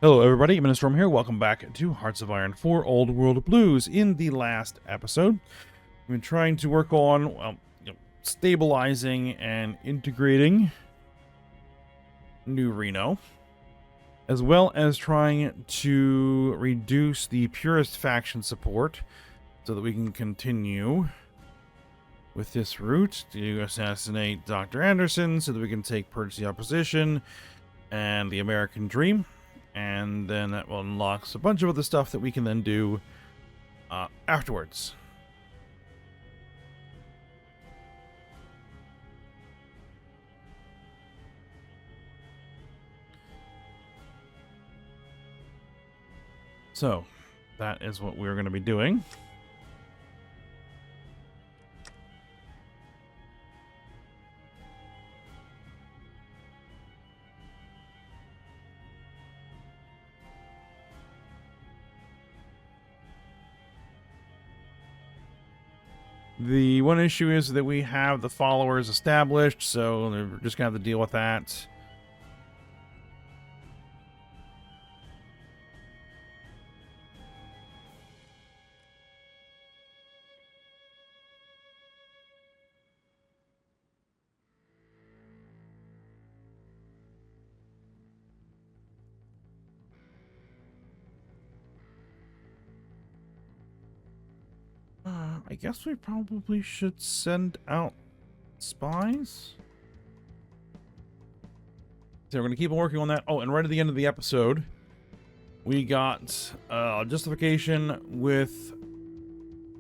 Hello everybody, Storm here. Welcome back to Hearts of Iron 4 Old World Blues. In the last episode, we've been trying to work on stabilizing and integrating New Reno, as well as trying to reduce the Purist faction support so that we can continue with this route to assassinate Dr. Anderson so that we can purge the opposition and the American Dream. And then that will unlock a bunch of other stuff that we can then do afterwards. So, that is what we're going to be doing. The one issue is that we have the followers established, so we're just going to have to deal with that. I guess we probably should send out spies. So we're going to keep on working on that. Oh, and right at the end of the episode, we got justification with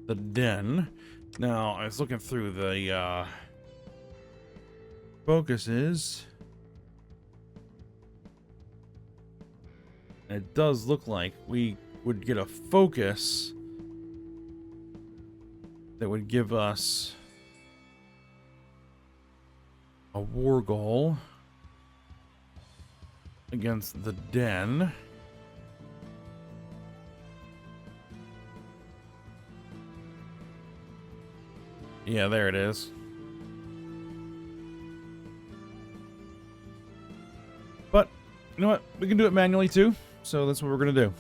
the den. Now, I was looking through the focuses. It does look like we would get a focus that would give us a war goal against the den. Yeah, there it is. But, you know what? We can do it manually too, so that's what we're going to do.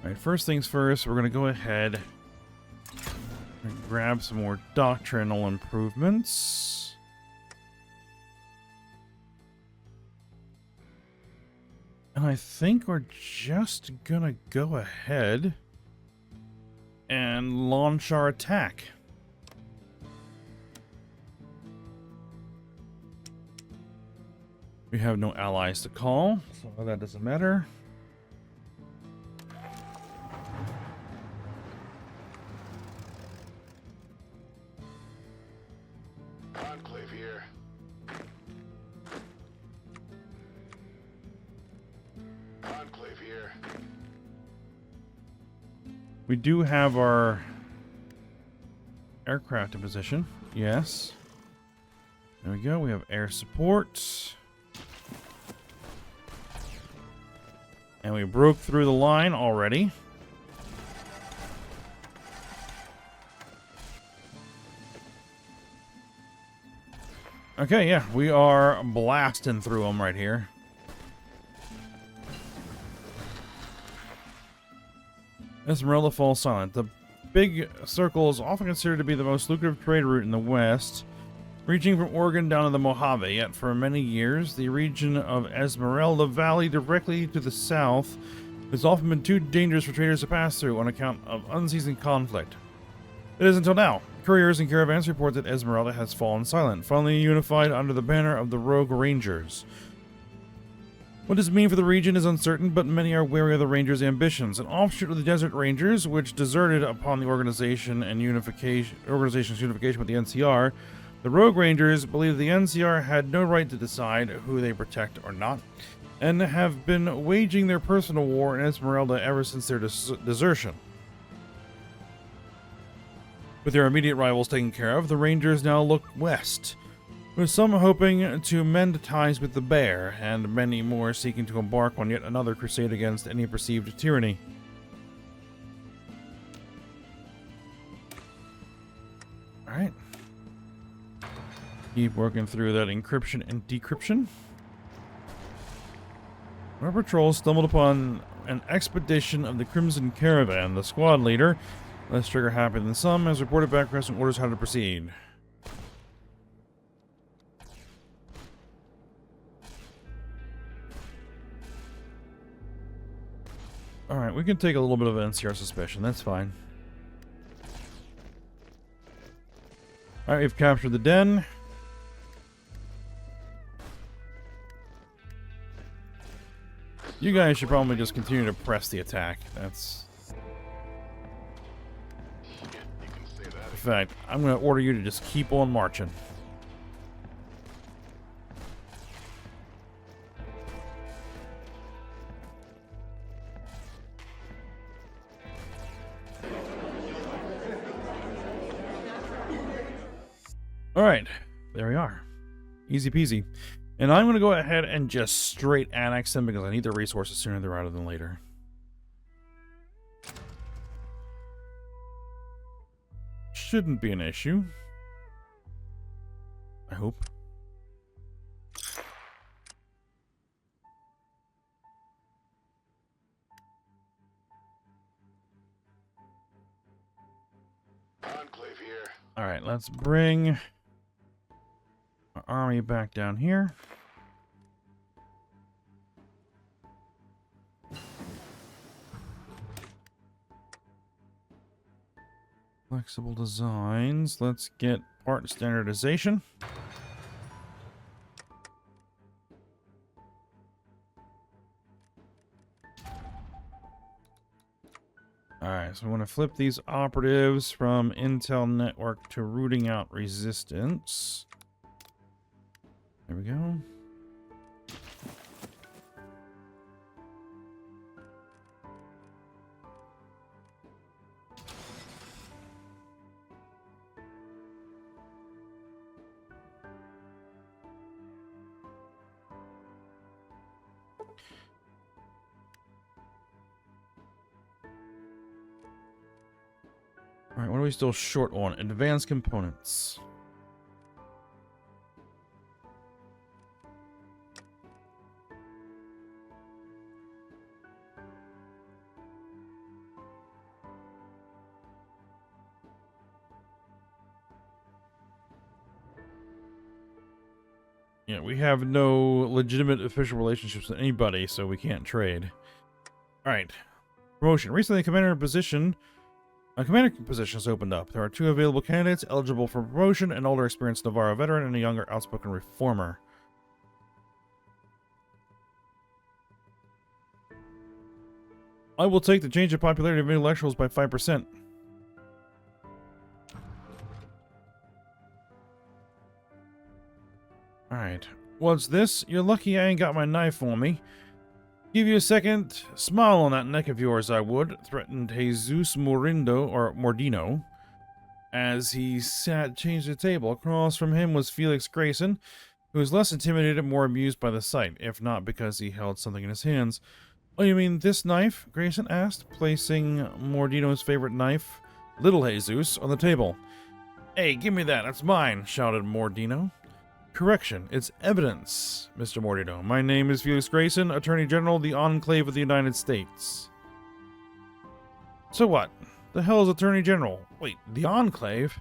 Alright, first things first, we're going to go ahead and grab some more doctrinal improvements. And I think we're just going to go ahead and launch our attack. We have no allies to call, so that doesn't matter. Enclave here. Enclave here. We do have our aircraft in position. Yes. There we go. We have air support. And we broke through the line already. Okay, yeah, we are blasting through them right here. Esmeralda falls silent. The big circle is often considered to be the most lucrative trade route in the West, reaching from Oregon down to the Mojave. Yet for many years, the region of Esmeralda Valley directly to the south has often been too dangerous for traders to pass through on account of unceasing conflict. It is until now. Couriers and caravans report that Esmeralda has fallen silent, finally unified under the banner of the Rogue Rangers. What this means for the region is uncertain, but many are wary of the Rangers' ambitions. An offshoot of the Desert Rangers, which deserted upon the organization's unification with the NCR, the Rogue Rangers believe the NCR had no right to decide who they protect or not, and have been waging their personal war in Esmeralda ever since their desertion. With their immediate rivals taken care of, the Rangers now look west, with some hoping to mend ties with the Bear, and many more seeking to embark on yet another crusade against any perceived tyranny. Alright. Keep working through that encryption and decryption. Our patrol stumbled upon an expedition of the Crimson Caravan. The squad leader, less trigger happy than some, has reported back requesting orders how to proceed. Alright, we can take a little bit of NCR suspicion. That's fine. Alright, we've captured the den. You guys should probably just continue to press the attack. That's... Shit, you can say that. In fact, I'm going to order you to just keep on marching. Alright, there we are. Easy peasy. And I'm going to go ahead and just straight annex them because I need the resources sooner rather than later. Shouldn't be an issue. I hope. Enclave here. Alright, let's bring our army back down here. Flexible designs. Let's get part standardization. Alright, so I want to flip these operatives from Intel network to rooting out resistance. There we go. Alright, what are we still short on? Advanced components. Yeah, we have no legitimate official relationships with anybody, so we can't trade. Alright. Promotion. Recently, a commander position has opened up. There are 2 available candidates eligible for promotion: an older experienced Navarro veteran and a younger outspoken reformer. I will take the change of popularity of intellectuals by 5%. Alright. What's this? You're lucky I ain't got my knife on me. Give you a second. Smile on that neck of yours, I would, threatened Jesus Mordino. As he changed the table. Across from him was Felix Grayson, who was less intimidated and more amused by the sight, if not because he held something in his hands. Oh, you mean this knife? Grayson asked, placing Mordino's favorite knife, Little Jesus, on the table. Hey, give me that, it's mine, shouted Mordino. Correction, it's evidence, Mr. Mordino. My name is Felix Grayson, Attorney General of the Enclave of the United States. So what? The hell is Attorney General? Wait, the Enclave?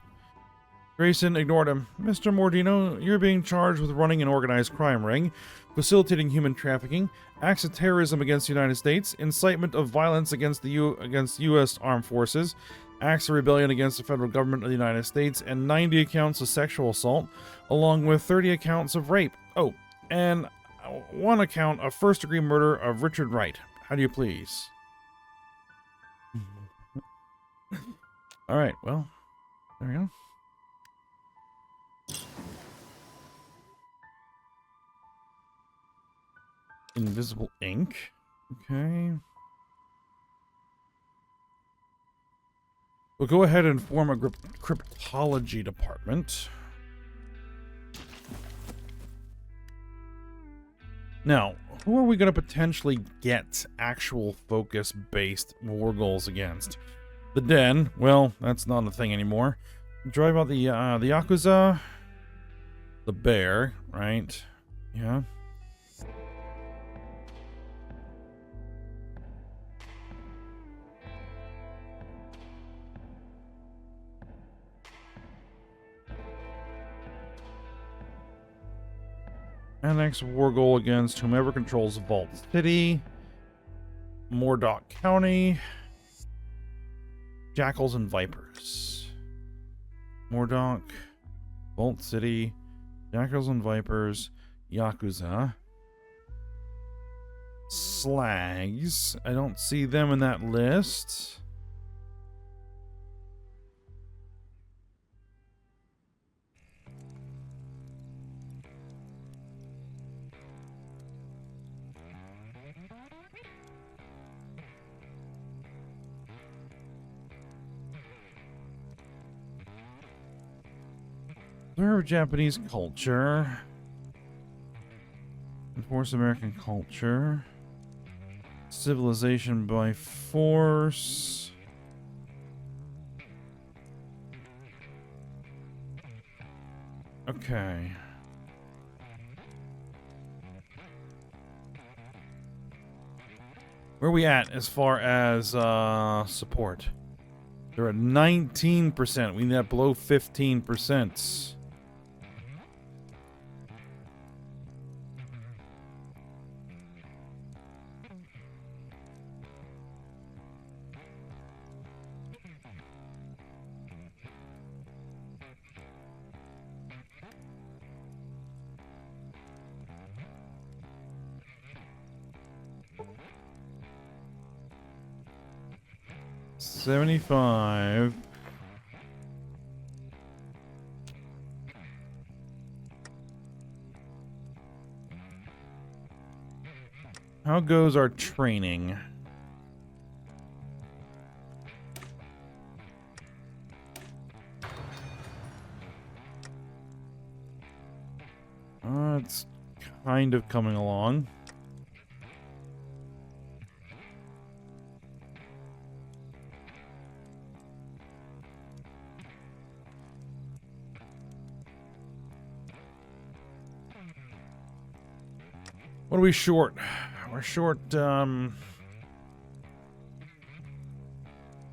Grayson ignored him. Mr. Mordino, you're being charged with running an organized crime ring, facilitating human trafficking, acts of terrorism against the United States, incitement of violence against U.S. armed forces, acts of rebellion against the federal government of the United States, and 90 accounts of sexual assault, along with 30 accounts of rape. Oh, and 1 account of first-degree murder of Richard Wright. How do you please? Alright, well, there we go. Invisible ink. Okay. We'll go ahead and form a cryptology department. Now, who are we going to potentially get actual focus-based war goals against? The Den. Well, that's not a thing anymore. Drive out the Yakuza. the bear, right? Yeah. Annex war goal against whomever controls Vault City, Moordock County, Jackals and Vipers. Moordock, Vault City, Jackals and Vipers, Yakuza. Slags. I don't see them in that list. Observe Japanese culture. Enforce American culture. Civilization by force. Okay. Where are we at as far as support? They're at 19%. We need that below 15%. $75. How goes our training? It's kind of coming along. What are we short? We're short, power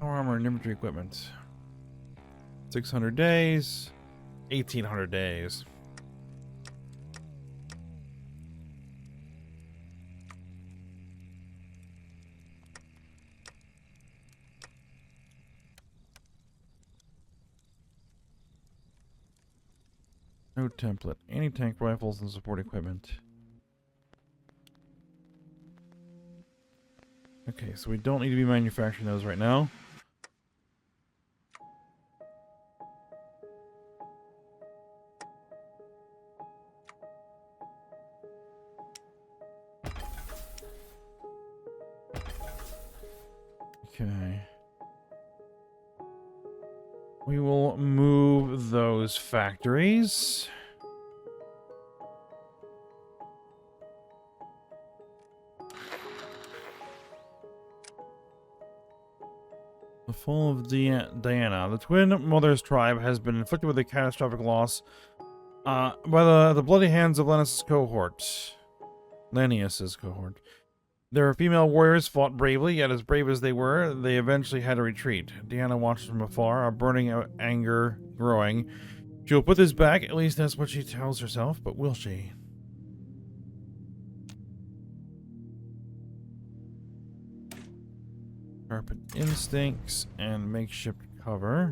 armor and infantry equipment. 600 days. 1,800 days. No template. Anti-tank rifles and support equipment. Okay, so we don't need to be manufacturing those right now. Okay. We will move those factories. The fall of Diana. The Twin Mothers tribe has been inflicted with a catastrophic loss by the bloody hands of Lannius's cohort. Their female warriors fought bravely, yet as brave as they were, they eventually had to retreat. Diana watched from afar, a burning anger growing. She will put this back, at least that's what she tells herself, but will she? Sharpen instincts and makeshift cover.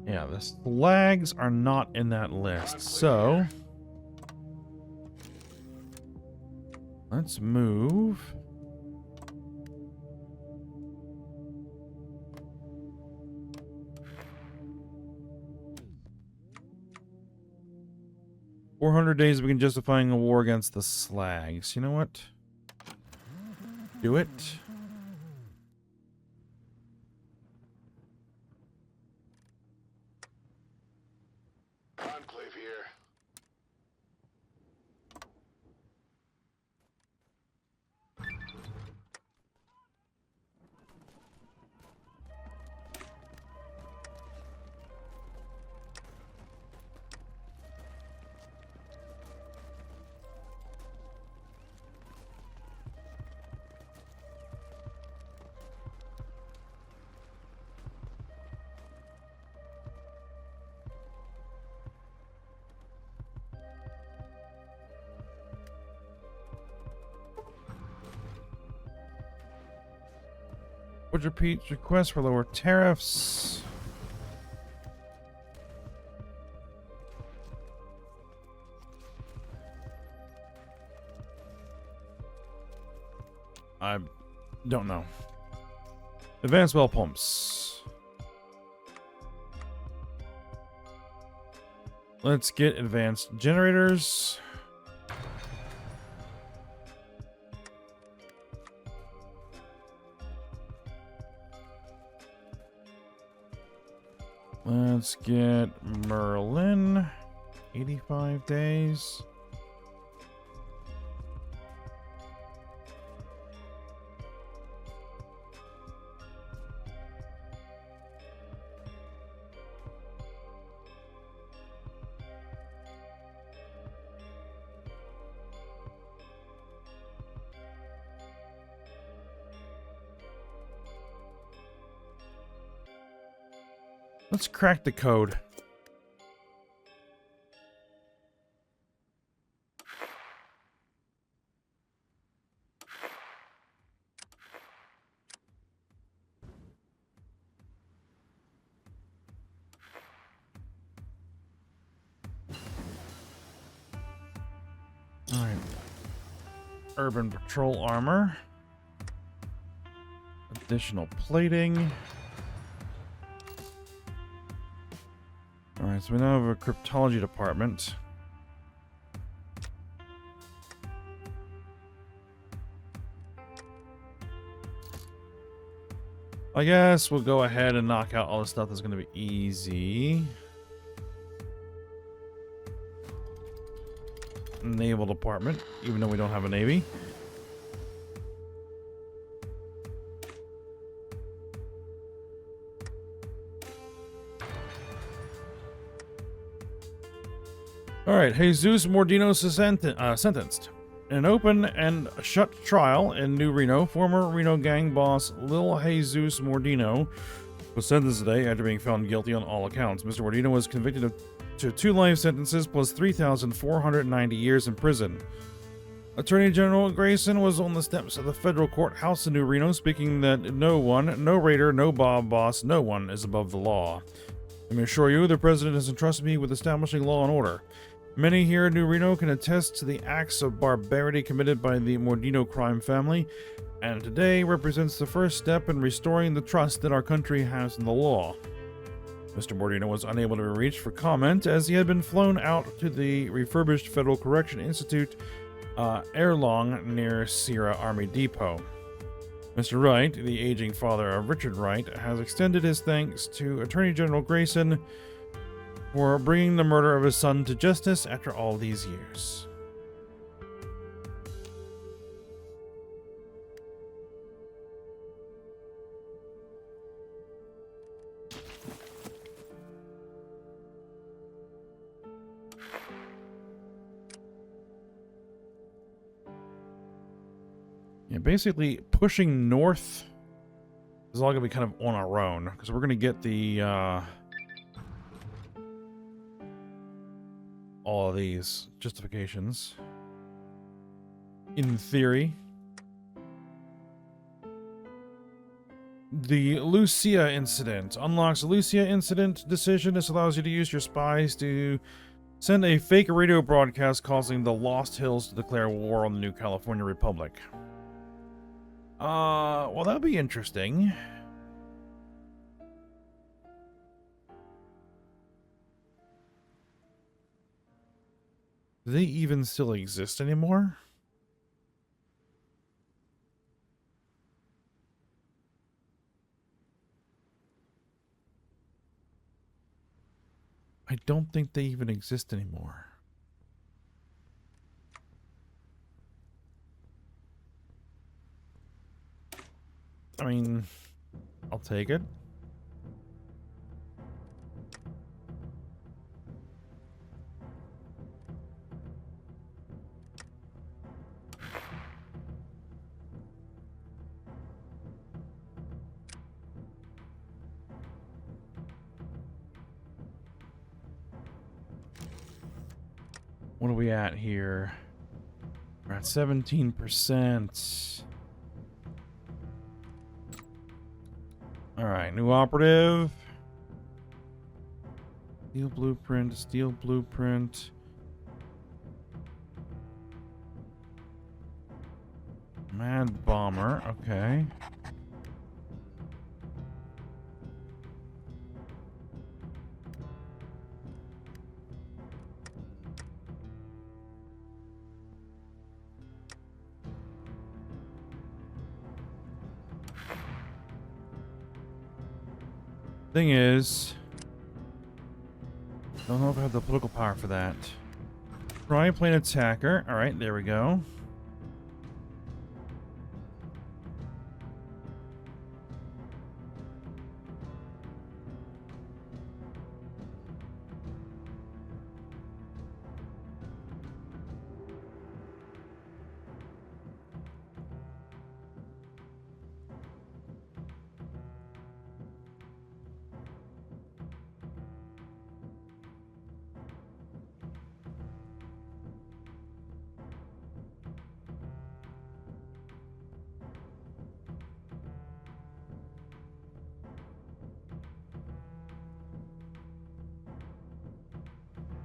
Yeah, the Slags are not in that list, so let's move. "400 days to begin justifying a war against the Slags." You know what? do it. Enclave here. Would repeat request for lower tariffs. I don't know. Advanced well pumps. Let's get advanced generators. Let's get Merlin. 85 days. Let's crack the code. All right. Urban patrol armor. Additional plating. Alright, so we now have a cryptology department. I guess we'll go ahead and knock out all the stuff that's going to be easy. Naval department, even though we don't have a navy. Alright, Jesus Mordino sentenced. In an open and shut trial in New Reno, former Reno gang boss Lil Jesus Mordino was sentenced today after being found guilty on all accounts. Mr. Mordino was convicted to 2 life sentences plus 3,490 years in prison. Attorney General Grayson was on the steps of the federal courthouse in New Reno speaking that no one, no raider, no Bob boss, no one is above the law. Let me assure you, the president has entrusted me with establishing law and order. Many here in New Reno can attest to the acts of barbarity committed by the Mordino crime family, and today represents the first step in restoring the trust that our country has in the law. Mr. Mordino was unable to be reached for comment as he had been flown out to the refurbished Federal Correction Institute, Erlong, near Sierra Army Depot. Mr. Wright, the aging father of Richard Wright, has extended his thanks to Attorney General Grayson for bringing the murder of his son to justice after all these years. Yeah, basically pushing north is all going to be kind of on our own, because we're going to get the all of these justifications. In theory. The Lucia incident unlocks the Lucia incident decision. This allows you to use your spies to send a fake radio broadcast causing the Lost Hills to declare war on the new California Republic. Well, that'd be interesting. Do they even still exist anymore? I don't think they even exist anymore. I mean, I'll take it. What are we at here? We're at 17%. Alright, new operative. Steel blueprint, steel blueprint. Mad bomber, okay. Thing is, don't know if I have the political power for that. Tri-plane attacker. All right, there we go.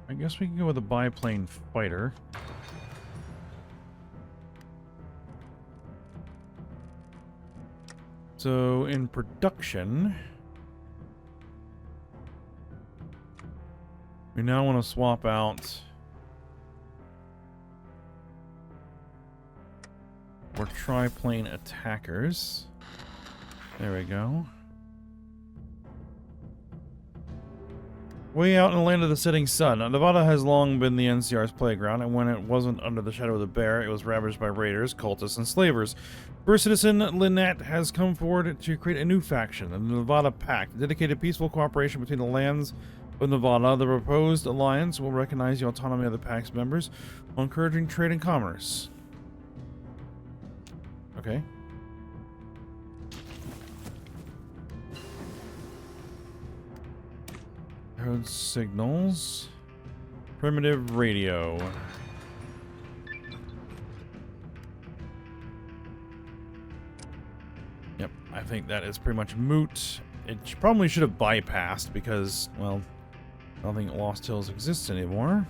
I guess we can go with a biplane fighter. So in production, we now want to swap out our triplane attackers. There we go. Way out in the land of the setting sun. Now, Nevada has long been the NCR's playground, and when it wasn't under the shadow of the bear, it was ravaged by raiders, cultists, and slavers. First Citizen Lynette has come forward to create a new faction, the Nevada Pact, dedicated peaceful cooperation between the lands of Nevada. The proposed alliance will recognize the autonomy of the Pact's members while encouraging trade and commerce. Okay. Code signals. Primitive radio. Yep, I think that is pretty much moot. It probably should have bypassed because, well, I don't think Lost Hills exists anymore.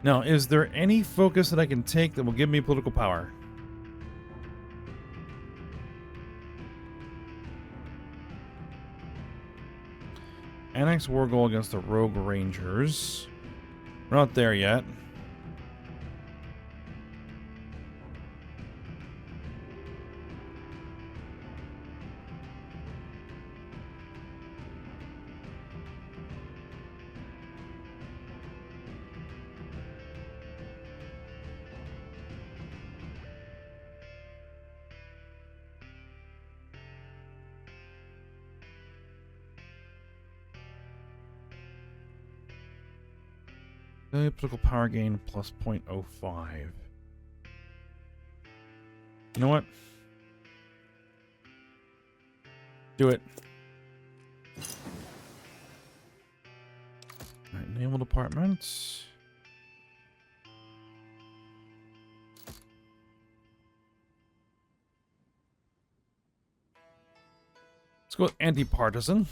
Now, is there any focus that I can take that will give me political power? Annex war goal against the Rogue Rangers. We're not there yet. Political power gain plus 0.05. You know what? Do it. Alright, Naval Department. Let's go with anti-partisan.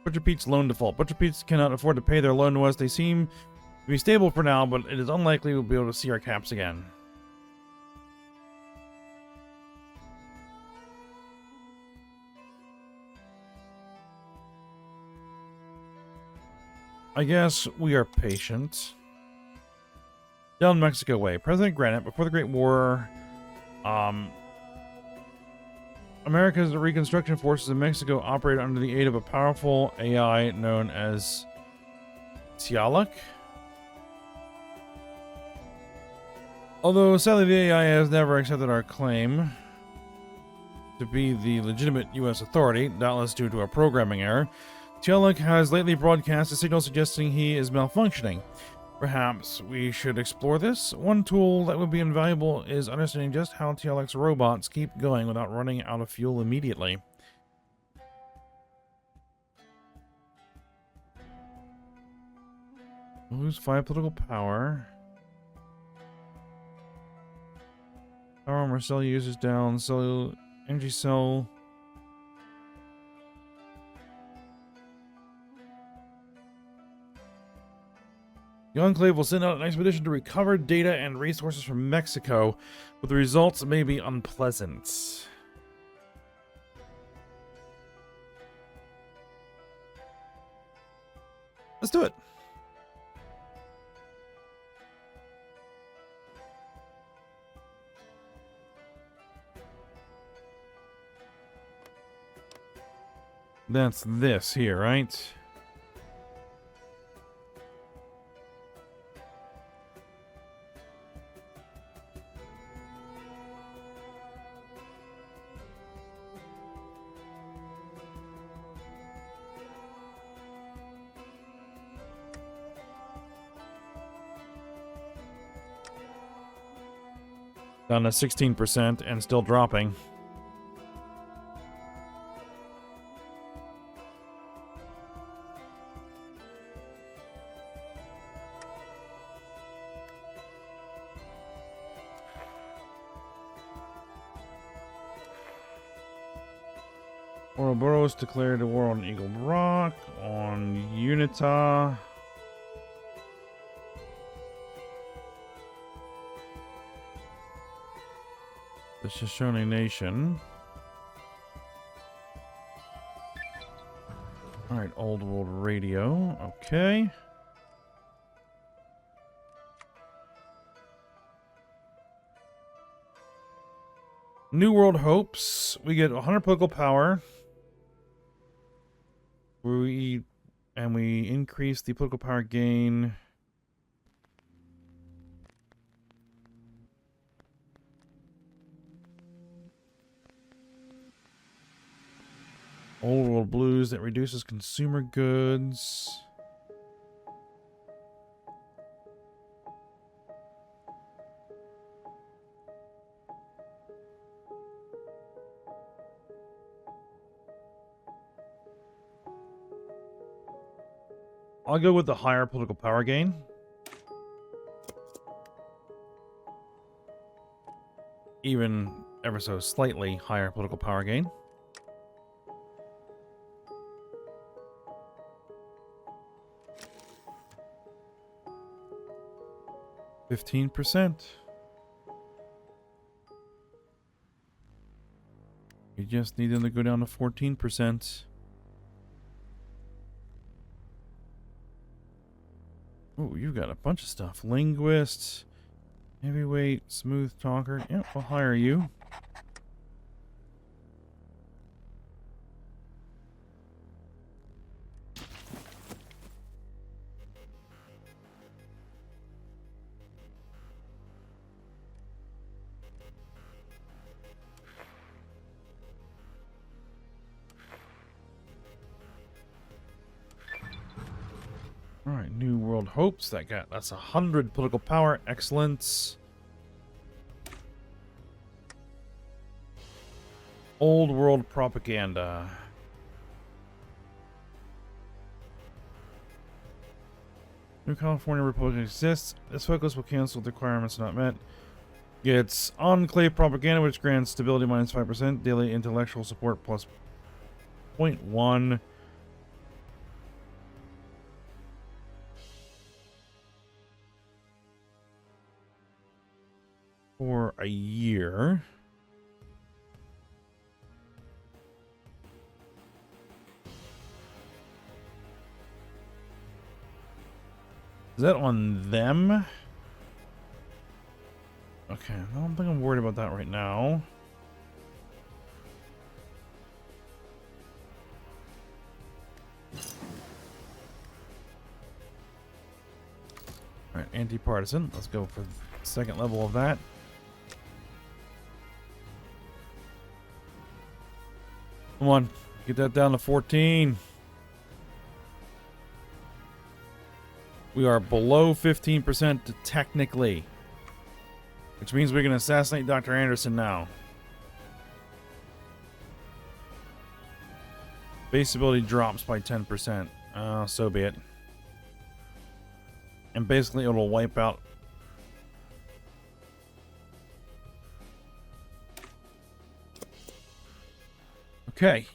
Butcher Pete's loan default. Butcher Pete's cannot afford to pay their loan to us. They seem to be stable for now, but it is unlikely we'll be able to see our caps again. I guess we are patient. Down Mexico way. President Granite, before the Great War, America's Reconstruction Forces in Mexico operated under the aid of a powerful AI known as Tialak. Although sadly the AI has never accepted our claim to be the legitimate U.S. authority, doubtless due to a programming error, Tialak has lately broadcast a signal suggesting he is malfunctioning. Perhaps we should explore this. One tool that would be invaluable is understanding just how TLX robots keep going without running out of fuel immediately. Lose 5 political power. Power armor cell users down. Cell energy cell. The Enclave will send out an expedition to recover data and resources from Mexico, but the results may be unpleasant. Let's do it. That's this here, right? Down to 16% and still dropping. Ouroboros declared a war on Eagle Rock, on Unita. The Shoshone Nation. Alright, Old World Radio. Okay. New World Hopes. We get 100 political power. We increase the political power gain. Old World Blues that reduces consumer goods. I'll go with the higher political power gain. Even ever so slightly higher political power gain. %. We just need them to go down to 14%. Oh, you've got a bunch of stuff. Linguist, heavyweight, smooth talker. Yep, we'll hire you. Alright, New World Hopes. That's 100 political power. Excellence. Old World Propaganda. New California Republic exists. This focus will cancel the requirements not met. Gets Enclave Propaganda, which grants stability minus 5%, daily intellectual support plus 0.1. For a year. Is that on them? Okay, I don't think I'm worried about that right now. Alright, anti-partisan. Let's go for the second level of that. Come on, get that down to 14. We are below 15% technically. Which means we can assassinate Dr. Anderson now. Base ability drops by 10%. So be it. And basically it'll wipe out. Okay.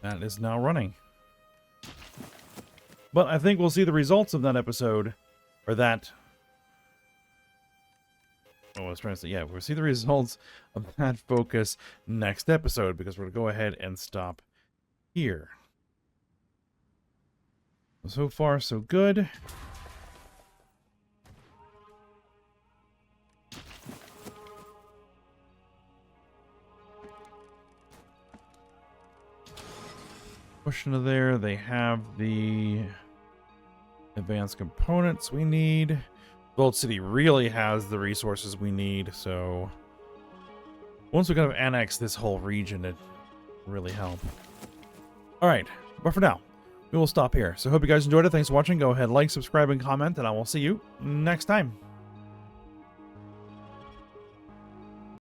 That is now running. But I think we'll see the results of that episode. Or that. Oh, I was trying to say, yeah, we'll see the results of that focus next episode, because we're going to go ahead and stop here. So far, so good. Push into there. They have the advanced components we need. Gold City really has the resources we need, so once we kind of annex this whole region, it really help. Alright, but for now, we will stop here. So hope you guys enjoyed it. Thanks for watching. Go ahead, like, subscribe, and comment, and I will see you next time.